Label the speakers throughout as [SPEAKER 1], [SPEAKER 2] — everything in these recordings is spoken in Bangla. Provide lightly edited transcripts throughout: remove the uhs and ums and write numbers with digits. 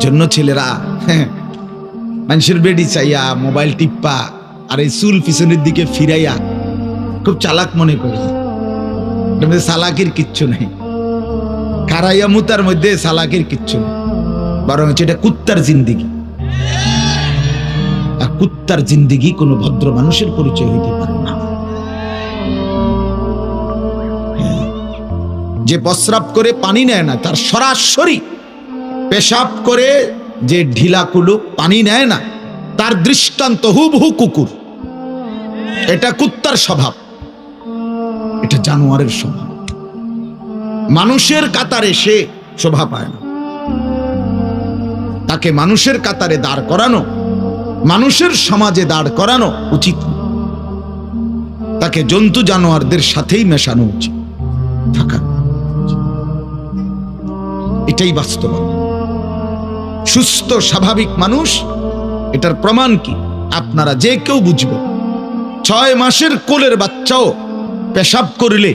[SPEAKER 1] এজন্য ছেলেরা মানুষের বেডি চাইয়া মোবাইল টিপ্পা আর এই চুল পিছনের দিকে ফিরাইয়া খুব চালাক মনে করে। চালাকের কিচ্ছু নেই, খারাইয়া মুতার মধ্যে চালাকের কিচ্ছু নেই, বরং এটা কুত্তার জিন্দিগি। আর কুত্তার জিন্দিগি কোনো ভদ্র মানুষের পরিচয় হইতে পারে না। যে প্রস্রাব করে পানি নেয় না, তার সরাসরি পেশাব করে যে ঢিলা কুলুক পানি নেয় না, তার দৃষ্টান্ত হুবহু কুকুর। এটা কুত্তার স্বভাব, এটা জানোয়ারের স্বভাব। মানুষের কাতারে সে শোভা পায় না। তাকে মানুষের কাতারে দাঁড় করানো, মানুষের সমাজে দাঁড় করানো উচিত। তাকে জন্তু জানোয়ারদের সাথেই মেশানো উচিত, থাকা। এটাই বাস্তবতা। সুস্থ স্বাভাবিক মানুষ, এটার প্রমাণ কি আপনারা যে কেউ বুঝবে। 6 মাসের কোলের বাচ্চাও পেশাব করলে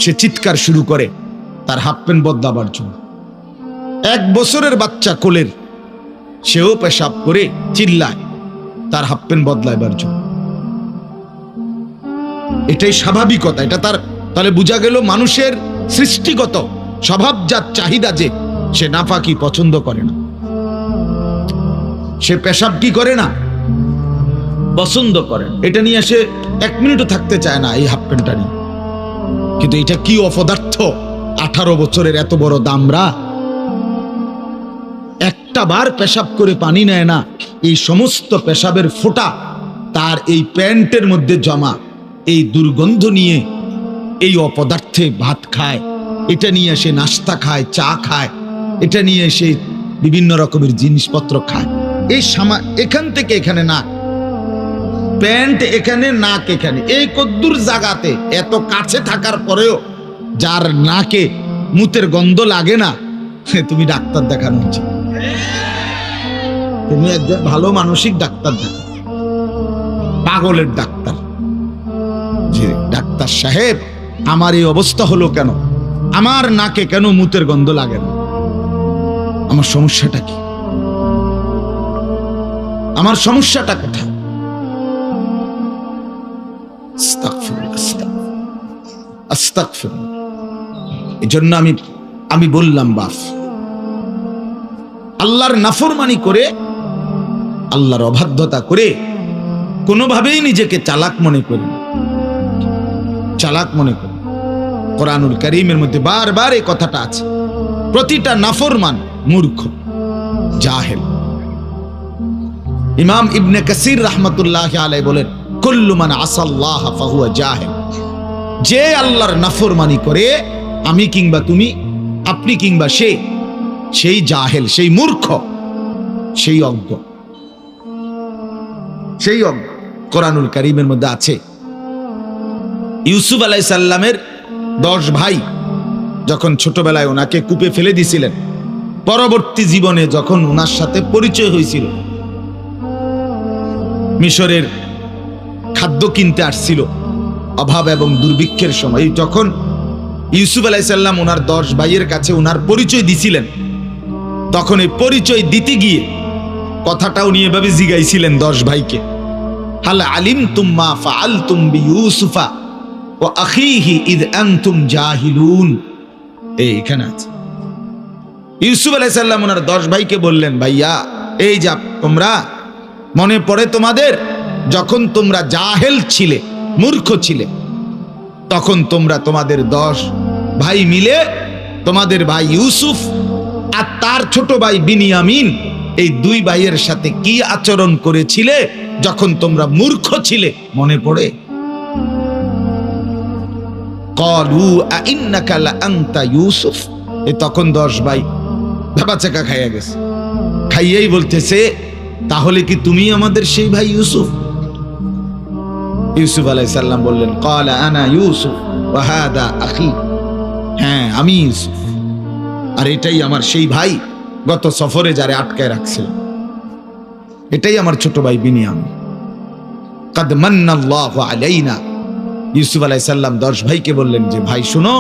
[SPEAKER 1] সে চিৎকার শুরু করে তার হাফ প্যান্ট বদলাবার জন্য। 1 বছরের বাচ্চা কোলের, সেও পেশাব করে চিল্লায় তার হাফ প্যান্ট বদলাইবার জন্য। এটাই স্বাভাবিকতা। এটা তার, তাহলে বোঝা গেল মানুষের সৃষ্টিগত স্বভাবজাত চাহিদা যে সে নাফাকি পছন্দ করে না, সে পেশাব কি করে না, পছন্দ করে। এটা নিয়ে সে 1 মিনিটও থাকতে চায় না এই হাফ প্যান্টটা নিয়ে। কিন্তু এটা কি অপদার্থ! 18 বছরের এত বড় দামরা একটা বার পেশাব করে পানি নেয় না, এই সমস্ত পেশাবের ফোঁটা তার এই প্যান্টের মধ্যে জমা, এই দুর্গন্ধ নিয়ে এই অপদার্থে ভাত খায়, এটা নিয়ে সে নাস্তা খায়, চা খায়, এটা নিয়ে সে বিভিন্ন রকমের জিনিসপত্র খায়। এই এখান থেকে এখানে না, প্যান্ট এখানে, নাক এখানে, এই কদ্দুর জায়গাতে এত কাছে থাকার পরেও যার নাকে মুতের গন্ধ লাগে না, তুমি ডাক্তার দেখানো উচিত। তুমি একজন ভালো মানসিক ডাক্তার দেখাও, পাগলের ডাক্তার। যে ডাক্তার সাহেব, আমার এই অবস্থা হলো কেন? আমার নাকে কেন মুতের গন্ধ লাগে না? আমার সমস্যাটা কি? আমার সমস্যাটা কোথায়? এই জন্য আমি বললাম, বাপ, আল্লাহর নাফরমানি করে, আল্লাহর অবাধ্যতা করে কোনোভাবেই নিজেকে চালাক মনে করি, চালাক মনে করি। কোরআনুল কারীমের মধ্যে বারবার এই কথাটা আছে। প্রতিটা নাফরমান মূর্খ, জাহেল। ইমাম ইবনে কাসির রাহমাতুল্লাহ আলাইহি বলেন, কুল্লু মান আসাল্লাহ ফাহুয়া জাহিল। যে আল্লাহর নাফরমানি করে, আমি কিংবা তুমি, আপনি কিংবা সে, সেই জাহেল, সেই মূর্খ, সেই অজ্ঞ, সেই অজ্ঞ। কোরআনুল কারীমের মধ্যে আছে, ইউসুফ আলাইহিস সালামের 10 ভাই যখন ছোটবেলায় ওনাকে কূপে ফেলে দিয়েছিলেন, পরবর্তী জীবনে যখন ওনার সাথে পরিচয় হয়েছিল, মিশরের খাদ্য কিনতে আসছিল অভাব এবং দুর্ভিক্ষের সময়, যখন ইউসুফ আলাইহিস সালাম ওনার 10 ভাইয়ের কাছে ওনার পরিচয় দিছিলেন, তখন এই পরিচয় দিতে গিয়ে কথাটা উনি এভাবে জিগাইছিলেন 10 ভাইকে, হাল আলিমতুম মা ফাআলতুম বিইউসুফা ওয়া আখিহি ইদ আনতুম জাহিলুন। এইখানে আছে। ইউসুফ আলাইহিস সালাম ওনার 10 ভাইকে বললেন, ভাইয়া, এই যা তোমরা, মনে পড়ে তোমাদের যখন তোমরা জাহেল ছিলে, মূর্খ ছিলে, তখন তোমরা তোমাদের 10 ভাই মিলে তোমাদের ভাই ইউসুফ আর তার ছোট ভাই বিনিয়ামিন, এই 2 ভাইয়ের সাথে কি আচরণ করেছিলে যখন তোমরা মূর্খ ছিলে, মনে পড়ে? ক্বালু আইন্নাকা লা আনতা ইউসুফ। তখন 10 ভাই ভাবাচাকা খাইয়া গেছে, খাইয়েই বলতেছে, তাহলে কি তুমি আমাদের সেই ভাই ইউসুফ? ইউসুফ আলাইহিস সালাম বললেন, ক্বালা আনা ইউসুফ ওয়া হাদা আখি। হ্যাঁ, আমি ইউসুফ, আর এটাই আমার সেই ভাই, গত সফরে যারে আটকায় রাখছিল, এটাই আমার ছোট ভাই বিনিয়ামিন। কাদ মান্নাল্লাহু আলাইনা। ইউসুফ আলাইহিস সালাম 10 ভাইকে বললেন যে, ভাই শুনো,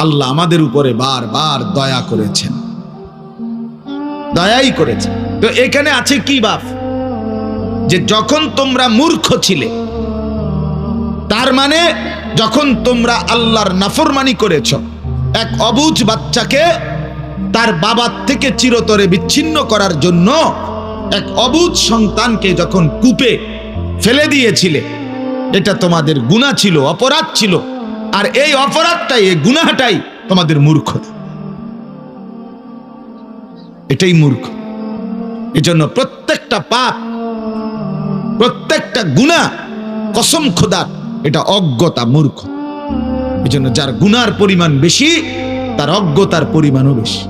[SPEAKER 1] আল্লাহ আমাদের উপরে বারবার দয়া করেছেন। দয়াই করেছে। তো এখানে আছে কি বাপ, যে যখন তোমরা মূর্খ ছিলে, তার মানে যখন তোমরা আল্লাহর নাফরমানি করেছ, এক অবুঝ বাচ্চাকে তার বাবার থেকে চিরতরে বিচ্ছিন্ন করার জন্য এক অবুঝ সন্তানকে যখন কূপে ফেলে দিয়েছিলে, এটা তোমাদের গুনাহ ছিল, অপরাধ ছিল। আর এই অপরাধটাই, এই গুনাহটাই তোমাদের মূর্খতা, এটাই মূর্খ। এজন্য প্রত্যেকটা পাপ, প্রত্যেকটা গুনাহ, কসম খোদার, এটা অজ্ঞতা, মূর্খ। এজন্য যার গুনার পরিমাণ বেশি, তার অজ্ঞতার পরিমাণও বেশি।